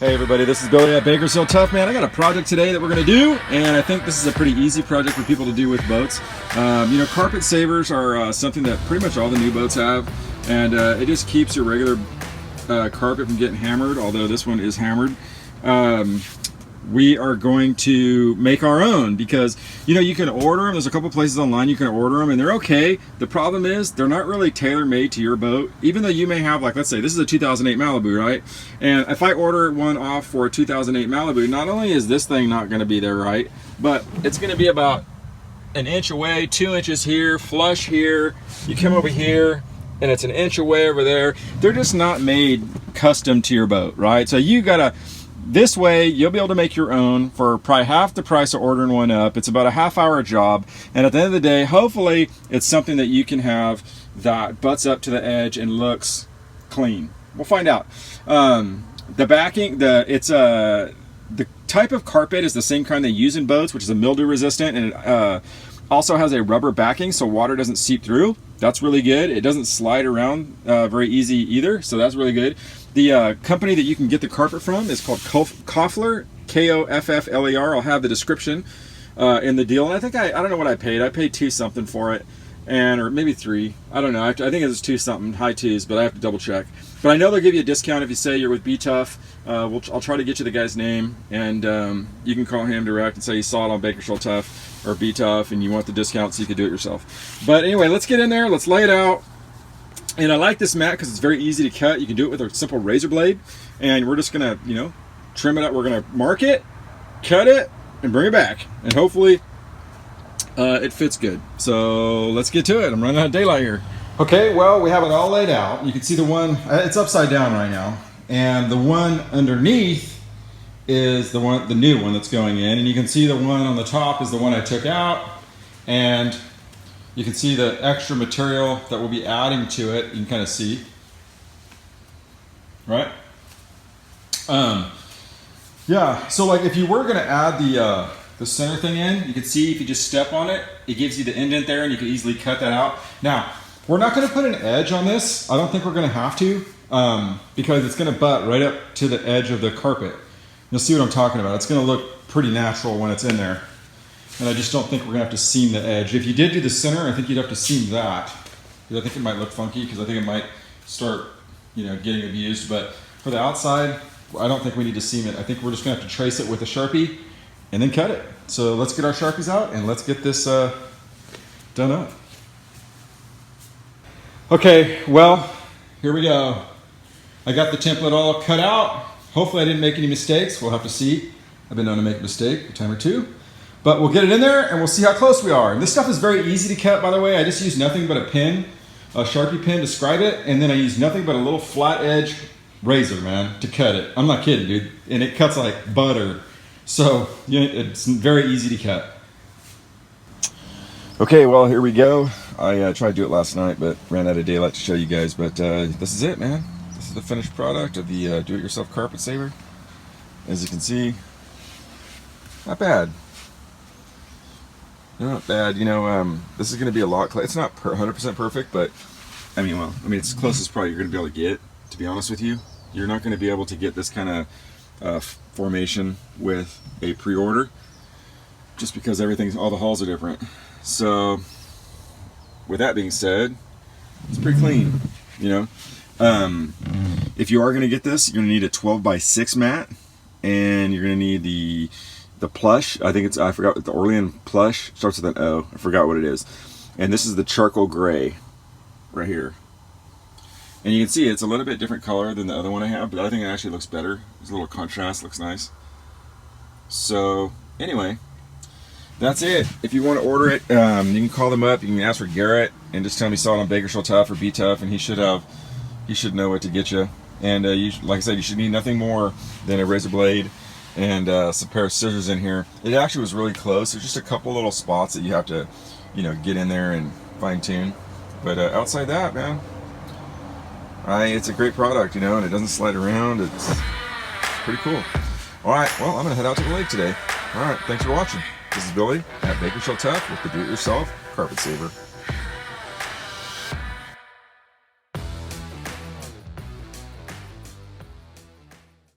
Hey everybody, this is Billy at Bakersfield Tuff. Man, I got a project today that we're going to do, and I think this is a pretty easy project for people to do with boats. You know, carpet savers are something that pretty much all the new boats have, and it just keeps your regular carpet from getting hammered, although this one is hammered. We are going to make our own because, you know, you can order them. There's a couple places online you can order them, and they're okay. The problem is they're not really tailor-made to your boat, even though you may have, like, let's say this is a 2008 Malibu, right? And if I order one off for a 2008 Malibu, not only is this thing not going to be there right, but it's going to be about an inch away, 2 inches here, flush here. You come over here and it's an inch away over there. They're just not made custom to your boat, right? So you gotta, this way you'll be able to make your own for probably half the price of ordering one up. It's about a half-hour job, and at the end of the day, hopefully it's something that you can have that butts up to the edge and looks clean. We'll find out. The backing, the type of carpet is the same kind they use in boats, which is a mildew resistant, and it also has a rubber backing so water doesn't seep through. That's really good. It doesn't slide around very easy either, so that's really good. The company that you can get the carpet from is called Koffler, K-O-F-F-L-E-R. I'll have the description in the deal. And I think I don't know what I paid. I paid $2 something for it, or maybe $3. I don't know. I think it was $2 something, high $2s, but I have to double check. But I know they'll give you a discount if you say you're with BTUFF. I'll try to get you the guy's name, and you can call him direct and say you saw it on Bakersfield Tuff or BTUFF and you want the discount so you can do it yourself. But anyway, let's get in there. Let's lay it out. And I like this mat because it's very easy to cut. You can do it with a simple razor blade, and we're just gonna, you know, trim it up. We're gonna mark it, cut it, and bring it back, and hopefully it fits good. So let's get to it. I'm running out of daylight here. Okay, well, we have it all laid out. You can see the one, it's upside down right now, and the one underneath is the new one that's going in, and you can see the one on the top is the one I took out, and you can see the extra material that we'll be adding to it. You can kind of see, right? Yeah, so like if you were gonna add the center thing in, you can see if you just step on it, it gives you the indent there, and you can easily cut that out. Now, we're not gonna put an edge on this. I don't think we're gonna have to, because it's gonna butt right up to the edge of the carpet. You'll see what I'm talking about. It's gonna look pretty natural when it's in there. And I just don't think we're gonna have to seam the edge. If you did do the center, I think you'd have to seam that, because I think it might look funky, because I think it might start, you know, getting abused. But for the outside, I don't think we need to seam it. I think we're just gonna have to trace it with a Sharpie and then cut it. So let's get our Sharpies out and let's get this done up. Okay, well, here we go. I got the template all cut out. Hopefully I didn't make any mistakes. We'll have to see. I've been known to make a mistake a time or two. But we'll get it in there and we'll see how close we are. And this stuff is very easy to cut, by the way. I just use nothing but a pen, a Sharpie pen to scribe it, and then I use nothing but a little flat edge razor, man, to cut it. I'm not kidding, dude. And it cuts like butter. So you know, it's very easy to cut. Okay, well, here we go. I tried to do it last night, but ran out of daylight to show you guys. But this is it, man. This is the finished product of the do-it-yourself carpet saver. As you can see, not bad. Not bad, you know. This is going to be a lot. It's not 100% perfect, but I mean, it's as close as probably you're going to be able to get. To be honest with you, you're not going to be able to get this kind of formation with a pre-order, just because all the hulls are different. So, with that being said, it's pretty clean. You know, if you are going to get this, you're going to need a 12x6 mat, and you're going to need the plush. I forgot, the Orlean plush, starts with an O. I forgot what it is. And this is the charcoal gray right here. And you can see it's a little bit different color than the other one I have, but I think it actually looks better. There's a little contrast, looks nice. So anyway, that's it. If you want to order it, you can call them up. You can ask for Garrett and just tell him you saw it on Bakersfield Tuff or BTUFF, and he should know what to get you. And like I said, you should need nothing more than a razor blade and some pair of scissors in here. It actually was really close. There's just a couple little spots that you have to, you know, get in there and fine tune. But outside that, man, it's a great product, you know, and it doesn't slide around. It's pretty cool. All right, well, I'm gonna head out to the lake today. All right, thanks for watching. This is Billy at Bakersfield Tuff with the do-it-yourself carpet saver.